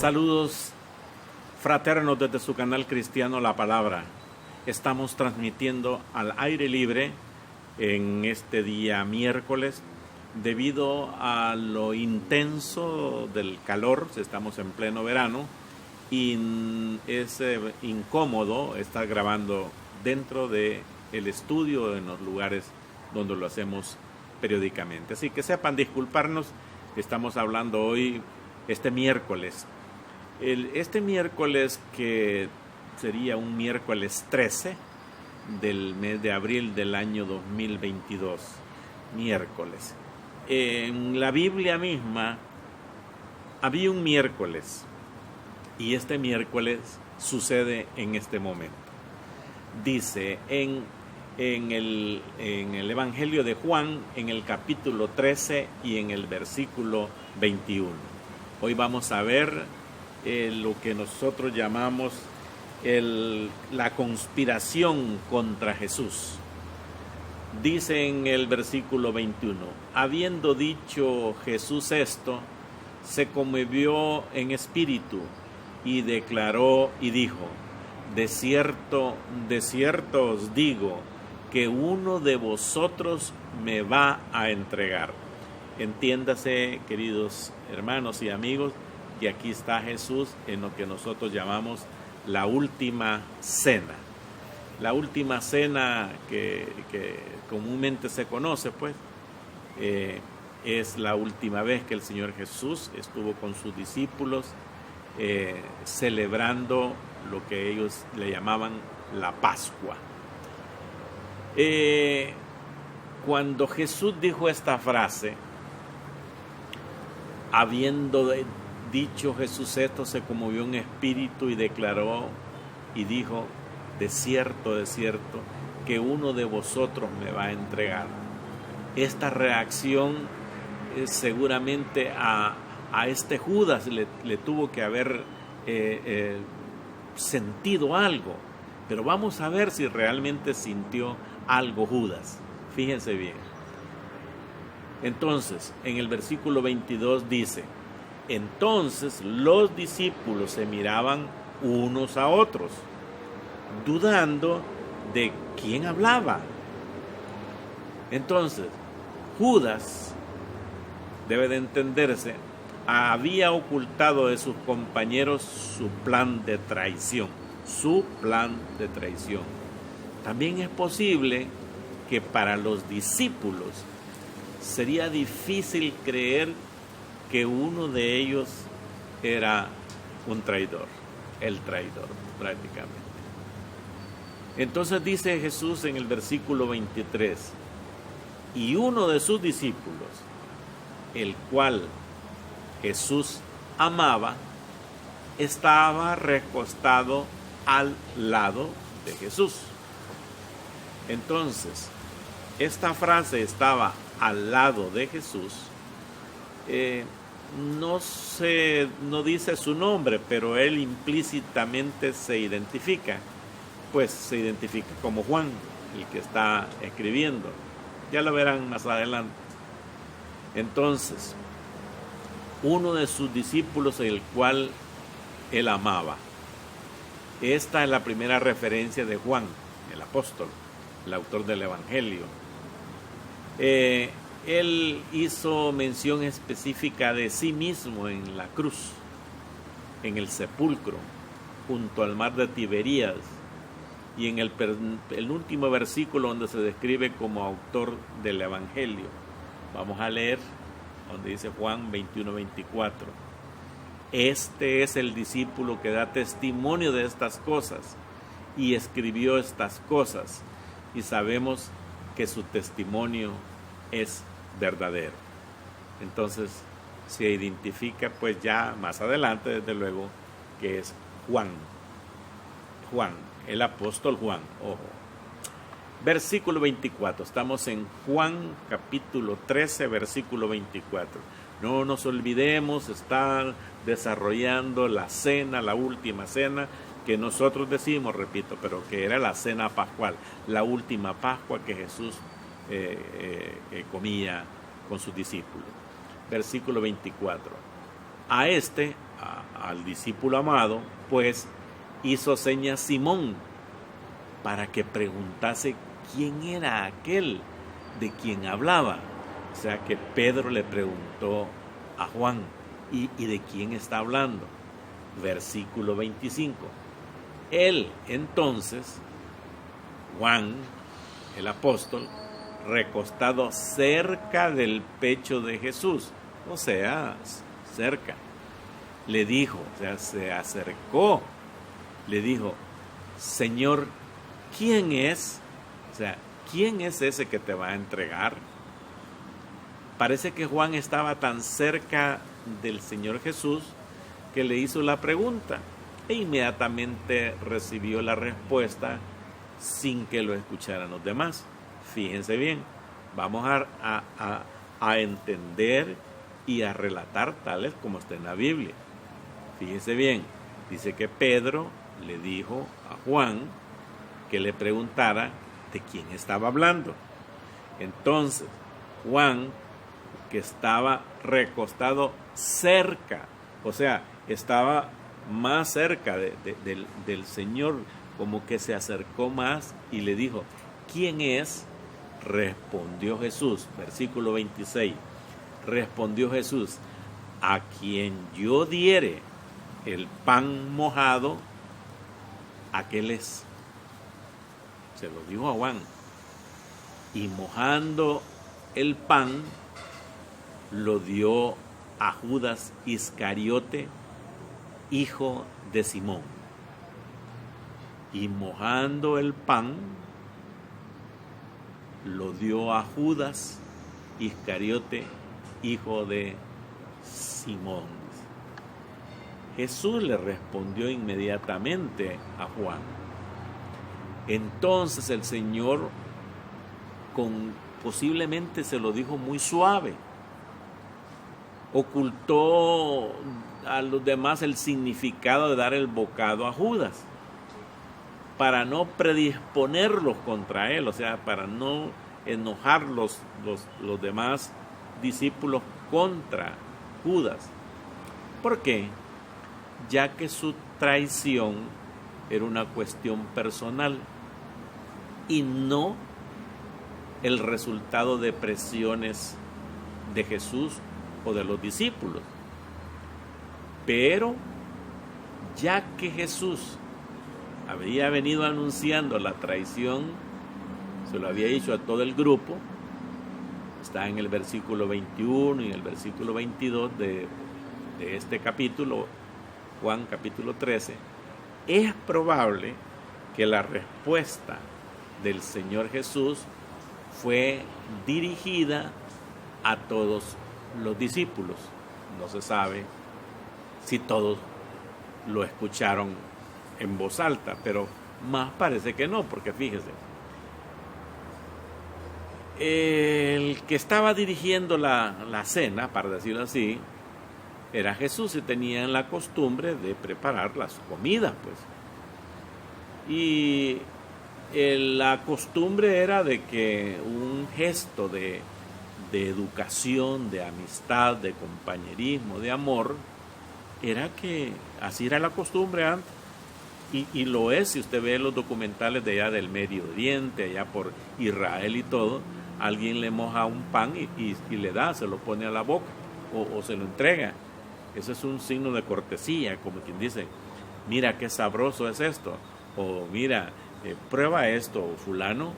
Saludos fraternos desde su canal cristiano La Palabra. Estamos transmitiendo al aire libre en este día miércoles debido a lo intenso del calor. Estamos en pleno verano y es incómodo estar grabando dentro del estudio en los lugares donde lo hacemos periódicamente. Así que sepan disculparnos. Estamos hablando hoy, este miércoles. Este miércoles, que sería un miércoles 13 del mes de abril del año 2022, miércoles. En la Biblia misma había un miércoles y este miércoles sucede en este momento. Dice en el Evangelio de Juan, en el capítulo 13 y en el versículo 21. Hoy vamos a ver lo que nosotros llamamos la conspiración contra Jesús. Dice en el versículo 21, habiendo dicho Jesús esto, se conmovió en espíritu y declaró y dijo, de cierto os digo, que uno de vosotros me va a entregar. Entiéndase, queridos hermanos y amigos, que aquí está Jesús en lo que nosotros llamamos la última cena. La última cena que comúnmente se conoce, pues, es la última vez que el Señor Jesús estuvo con sus discípulos celebrando lo que ellos le llamaban la Pascua. Cuando Jesús dijo esta frase, habiendo dicho Jesús esto, se conmovió en espíritu y declaró y dijo, de cierto, que uno de vosotros me va a entregar. Esta reacción seguramente a este Judas le tuvo que haber sentido algo, pero vamos a ver si realmente sintió algo Judas. Fíjense bien. Entonces, en el versículo 22 dice, entonces los discípulos se miraban unos a otros, dudando de quién hablaba. Entonces, Judas, debe de entenderse, había ocultado de sus compañeros su plan de traición. También es posible que para los discípulos sería difícil creer que uno de ellos era un traidor, el traidor prácticamente. Entonces dice Jesús en el versículo 23, y uno de sus discípulos, el cual Jesús amaba, estaba recostado al lado de Jesús. Entonces, esta frase estaba al lado de Jesús. No dice su nombre, pero él implícitamente se identifica. Pues se identifica como Juan, el que está escribiendo. Ya lo verán más adelante. Entonces, uno de sus discípulos, el cual él amaba. Esta es la primera referencia de Juan, el apóstol, el autor del Evangelio. Él hizo mención específica de sí mismo en la cruz, en el sepulcro, junto al mar de Tiberías, y en el último versículo donde se describe como autor del Evangelio. Vamos a leer donde dice Juan 21-24. Este es el discípulo que da testimonio de estas cosas y escribió estas cosas, y sabemos que su testimonio es verdadero. Entonces se identifica pues ya más adelante, desde luego, que es Juan, el apóstol Juan. Ojo. Versículo 24, estamos en Juan capítulo 13, versículo 24. No nos olvidemos estar desarrollando la cena, la última cena, que nosotros decimos, repito, pero que era la cena pascual, la última Pascua que Jesús comía con sus discípulos. Versículo 24. A este al discípulo amado, pues hizo señas Simón para que preguntase quién era aquel de quien hablaba. O sea que Pedro le preguntó a Juan, ¿y de quién está hablando? Versículo 25. Él entonces, Juan, el apóstol, recostado cerca del pecho de Jesús, o sea, cerca, le dijo, o sea, se acercó, le dijo, Señor, ¿quién es? O sea, ¿quién es ese que te va a entregar? Parece que Juan estaba tan cerca del Señor Jesús que le hizo la pregunta e inmediatamente recibió la respuesta sin que lo escucharan los demás. Fíjense bien, vamos a entender y a relatar tales como está en la Biblia. Fíjense bien, dice que Pedro le dijo a Juan que le preguntara de quién estaba hablando. Entonces, Juan, que estaba recostado cerca, o sea, estaba más cerca del Señor, como que se acercó más y le dijo, ¿quién es? Respondió Jesús, versículo 26, respondió Jesús, a quien yo diere el pan mojado, aquel es. Se lo dijo a Juan. Y mojando el pan, lo dio a Judas Iscariote, hijo de Simón. Y mojando el pan, lo dio a Judas Iscariote, hijo de Simón. Jesús le respondió inmediatamente a Juan. Entonces el Señor posiblemente se lo dijo muy suave, ocultó a los demás el significado de dar el bocado a Judas, para no predisponerlos contra él, o sea, para no enojar los demás discípulos contra Judas. ¿Por qué? Ya que su traición era una cuestión personal y no el resultado de presiones de Jesús o de los discípulos. Pero ya que Jesús había venido anunciando la traición, se lo había dicho a todo el grupo, está en el versículo 21 y el versículo 22 de este capítulo, Juan capítulo 13, es probable que la respuesta del Señor Jesús fue dirigida a todos los discípulos. No se sabe si todos lo escucharon en voz alta, pero más parece que no, porque fíjese, el que estaba dirigiendo la cena, para decirlo así, era Jesús y tenían la costumbre de preparar las comidas, pues. Y la costumbre era de que un gesto de educación, de amistad, de compañerismo, de amor, era que así era la costumbre antes. Y lo es, si usted ve los documentales de allá del Medio Oriente, allá por Israel y todo, alguien le moja un pan y le da, se lo pone a la boca o se lo entrega. Eso es un signo de cortesía, como quien dice, mira qué sabroso es esto, o mira, prueba esto, o fulano,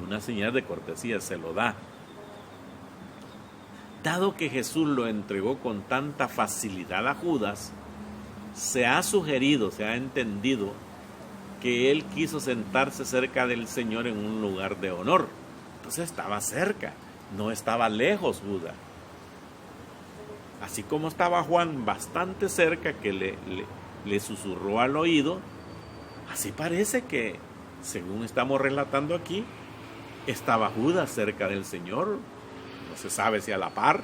una señal de cortesía, se lo da. Dado que Jesús lo entregó con tanta facilidad a Judas, se ha sugerido, se ha entendido que él quiso sentarse cerca del Señor en un lugar de honor. Entonces estaba cerca, no estaba lejos Judas. Así como estaba Juan bastante cerca, que le susurró al oído, así parece que, según estamos relatando aquí, estaba Judas cerca del Señor. No se sabe si a la par,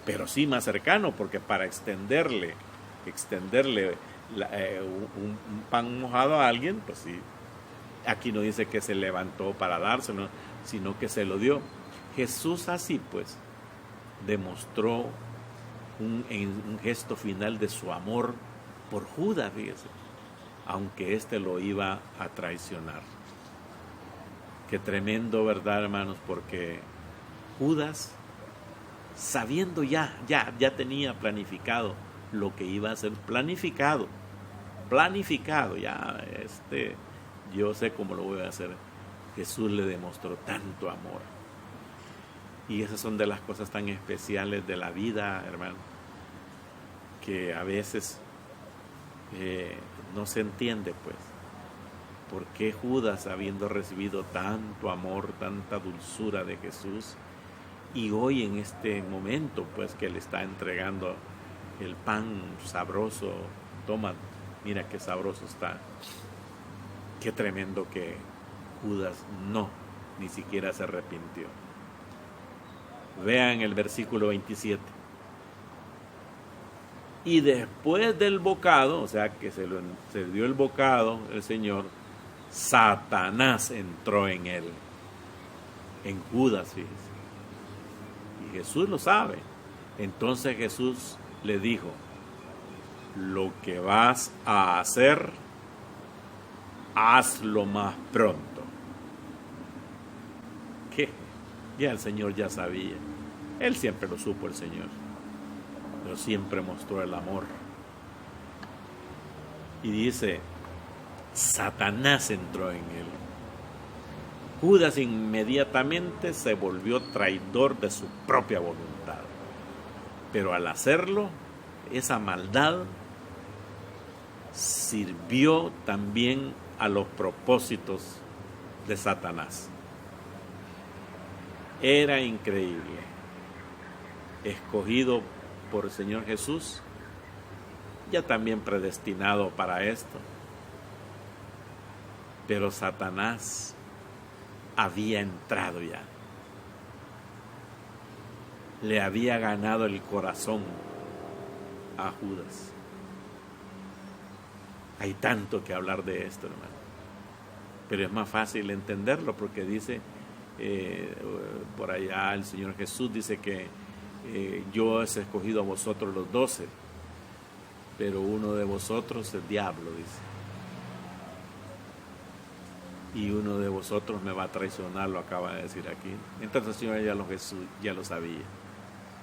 pero sí más cercano, porque para extenderle un pan mojado a alguien, pues sí, aquí no dice que se levantó para dárselo, sino que se lo dio. Jesús así pues demostró un gesto final de su amor por Judas, fíjese, aunque éste lo iba a traicionar. Qué tremendo, ¿verdad, hermanos? Porque Judas, sabiendo ya tenía planificado lo que iba a ser planificado, ya, yo sé cómo lo voy a hacer. Jesús le demostró tanto amor. Y esas son de las cosas tan especiales de la vida, hermano, que a veces no se entiende, pues, por qué Judas, habiendo recibido tanto amor, tanta dulzura de Jesús, y hoy en este momento, pues, que le está entregando el pan sabroso, toma, mira qué sabroso está. Qué tremendo que Judas ni siquiera se arrepintió. Vean el versículo 27. Y después del bocado, o sea que se dio el bocado el Señor, Satanás entró en él, en Judas, fíjense. Y Jesús lo sabe. Entonces Jesús le dijo: lo que vas a hacer, hazlo más pronto. ¿Qué? Ya el Señor ya sabía. Él siempre lo supo, el Señor, pero siempre mostró el amor. Y dice: Satanás entró en él. Judas inmediatamente se volvió traidor de su propia voluntad. Pero al hacerlo, esa maldad sirvió también a los propósitos de Satanás. Era increíble. Escogido por el Señor Jesús, ya también predestinado para esto. Pero Satanás había entrado ya. Le había ganado el corazón a Judas. Hay tanto que hablar de esto, hermano. Pero es más fácil entenderlo porque dice, por allá el Señor Jesús dice que yo he escogido a vosotros los 12, pero uno de vosotros es el diablo, dice. Y uno de vosotros me va a traicionar, lo acaba de decir aquí. Entonces el Señor ya lo sabía.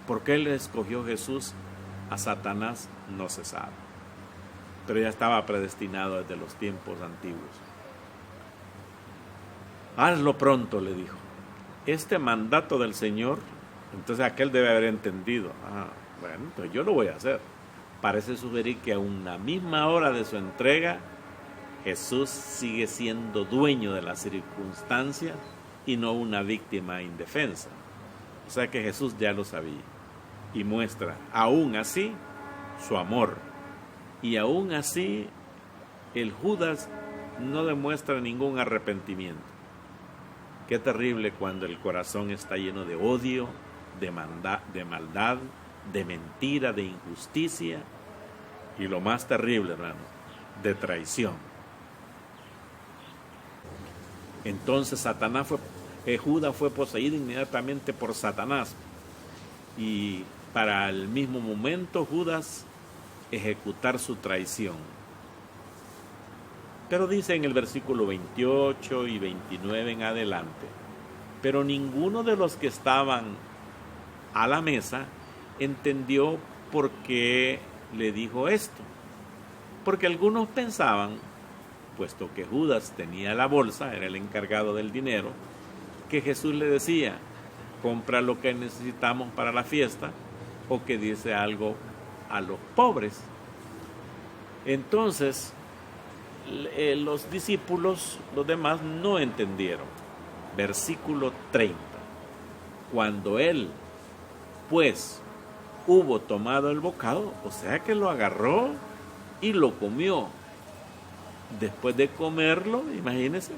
¿Por qué le escogió Jesús a Satanás? No se sabe. Pero ya estaba predestinado desde los tiempos antiguos. Hazlo pronto, le dijo. Este mandato del Señor, entonces aquel debe haber entendido. Bueno, pues yo lo voy a hacer. Parece sugerir que a una misma hora de su entrega, Jesús sigue siendo dueño de la circunstancia y no una víctima indefensa. O sea que Jesús ya lo sabía y muestra aún así su amor. Y aún así el Judas no demuestra ningún arrepentimiento. Qué terrible cuando el corazón está lleno de odio, de maldad, de mentira, de injusticia y lo más terrible, hermano, de traición. Entonces Judas fue poseído inmediatamente por Satanás y para el mismo momento Judas ejecutar su traición. Pero dice en el versículo 28 y 29 en adelante: pero ninguno de los que estaban a la mesa entendió por qué le dijo esto. Porque algunos pensaban, puesto que Judas tenía la bolsa, era el encargado del dinero, que Jesús le decía: compra lo que necesitamos para la fiesta, o que dice algo a los pobres. Entonces los discípulos, los demás, no entendieron. Versículo 30. Cuando él, pues, hubo tomado el bocado, o sea que lo agarró y lo comió. Después de comerlo, imagínense,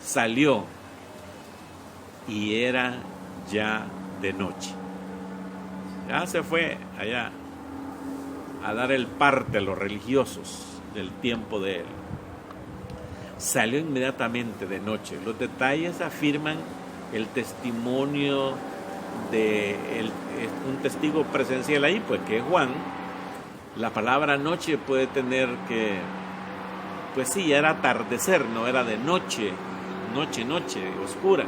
salió y era ya de noche. Ya se fue allá a dar el parte a los religiosos del tiempo de él. Salió inmediatamente de noche. Los detalles afirman el testimonio un testigo presencial ahí, pues que es Juan. La palabra noche puede tener que, pues sí, ya era atardecer, no era de noche, oscura,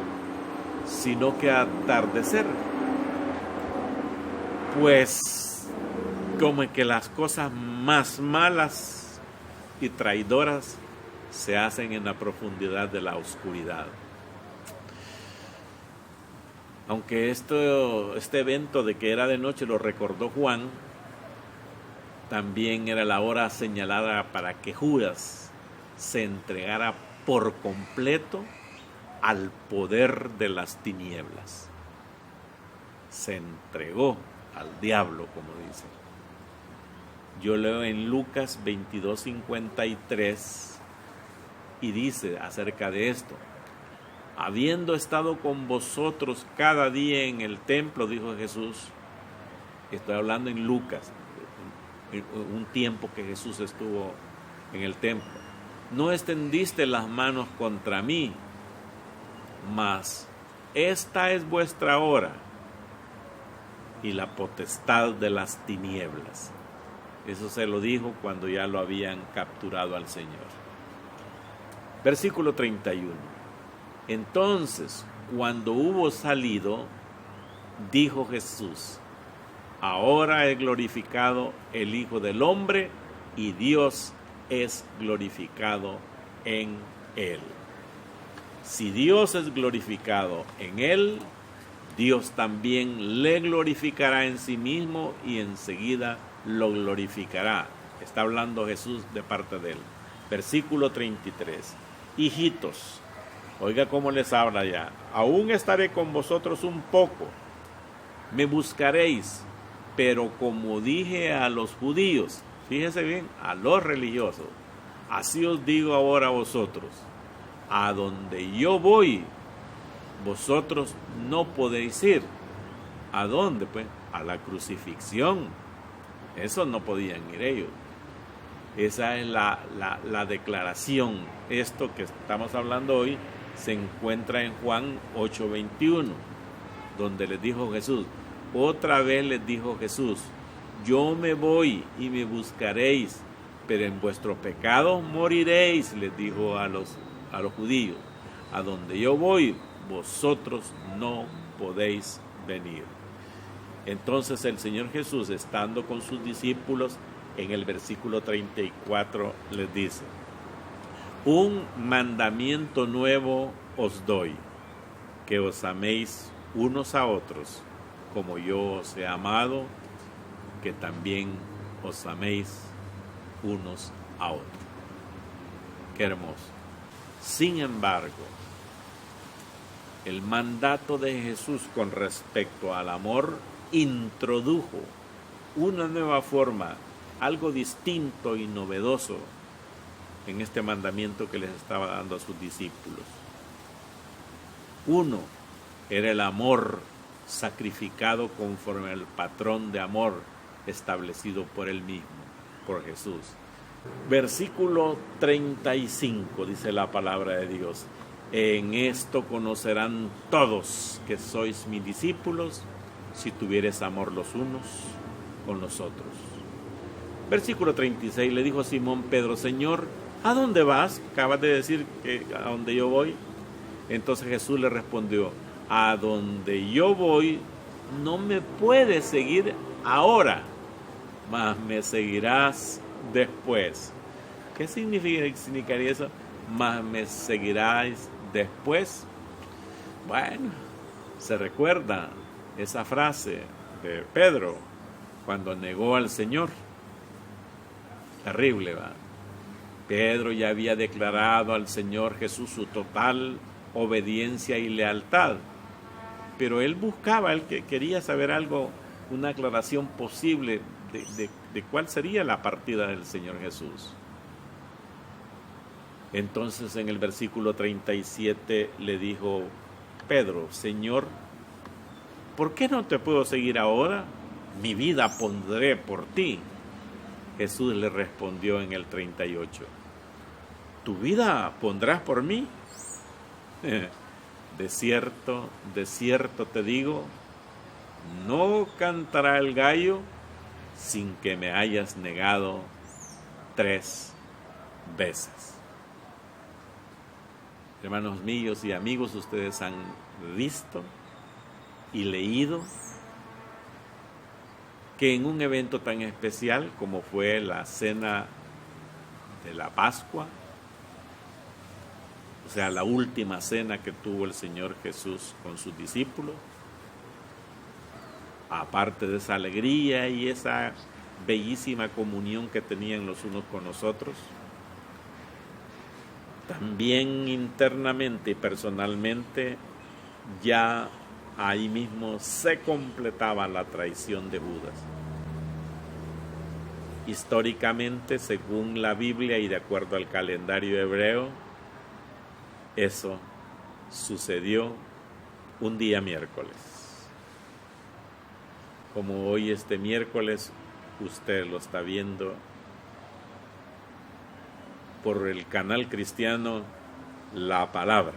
sino que atardecer. Pues como que las cosas más malas y traidoras se hacen en la profundidad de la oscuridad. Aunque este evento de que era de noche lo recordó Juan, también era la hora señalada para que Judas se entregara por completo al poder de las tinieblas. Se entregó al diablo, como dice. Yo leo en Lucas 22:53 y dice acerca de esto: habiendo estado con vosotros cada día en el templo, dijo Jesús. Estoy hablando en Lucas, un tiempo que Jesús estuvo en el templo. No extendiste las manos contra mí, mas esta es vuestra hora y la potestad de las tinieblas. Eso se lo dijo cuando ya lo habían capturado al Señor. Versículo 31. Entonces, cuando hubo salido, dijo Jesús: ahora es glorificado el Hijo del Hombre y Dios es glorificado en él. Si Dios es glorificado en él, Dios también le glorificará en sí mismo y enseguida lo glorificará. Está hablando Jesús de parte de él. Versículo 33. Hijitos, oiga cómo les habla ya: aún estaré con vosotros un poco, me buscaréis, pero como dije a los judíos, fíjese bien, a los religiosos, así os digo ahora a vosotros: a donde yo voy, vosotros no podéis ir. ¿A dónde? Pues a la crucifixión. Eso no podían ir ellos. Esa es la declaración. Esto que estamos hablando hoy se encuentra en Juan 8:21, donde les dijo Jesús, otra vez les dijo Jesús: yo me voy y me buscaréis, pero en vuestro pecado moriréis, les dijo a los judíos. A donde yo voy, vosotros no podéis venir. Entonces el Señor Jesús, estando con sus discípulos, en el versículo 34 les dice: un mandamiento nuevo os doy, que os améis unos a otros, como yo os he amado, que también os améis unos a otros. Qué hermoso. Sin embargo, el mandato de Jesús con respecto al amor introdujo una nueva forma, algo distinto y novedoso en este mandamiento que les estaba dando a sus discípulos. Uno era el amor sacrificado conforme al patrón de amor establecido por él mismo, por Jesús. Versículo 35 dice la palabra de Dios: en esto conocerán todos que sois mis discípulos, si tuvieres amor los unos con los otros. Versículo 36, le dijo Simón Pedro: Señor, ¿a dónde vas? Acabas de decir que a donde yo voy. Entonces Jesús le respondió: a donde yo voy no me puedes seguir ahora, mas me seguirás después. ¿Qué significaría eso? Mas me seguirás después. Bueno, se recuerda esa frase de Pedro cuando negó al Señor. Terrible, ¿va? Pedro ya había declarado al Señor Jesús su total obediencia y lealtad, pero él buscaba, él quería saber algo, una aclaración posible de cuál sería la partida del Señor Jesús. Entonces en el versículo 37 le dijo Pedro: Señor, ¿por qué no te puedo seguir ahora? Mi vida pondré por ti. Jesús le respondió en el 38: ¿tu vida pondrás por mí? De cierto te digo, no cantará el gallo sin que me hayas negado 3 veces. Hermanos míos y amigos, ustedes han visto y leído que en un evento tan especial como fue la cena de la Pascua, o sea, la última cena que tuvo el Señor Jesús con sus discípulos, aparte de esa alegría y esa bellísima comunión que tenían los unos con los otros, también internamente y personalmente ya ahí mismo se completaba la traición de Judas. Históricamente, según la Biblia y de acuerdo al calendario hebreo, eso sucedió un día miércoles. Como hoy este miércoles usted lo está viendo por el canal cristiano La Palabra.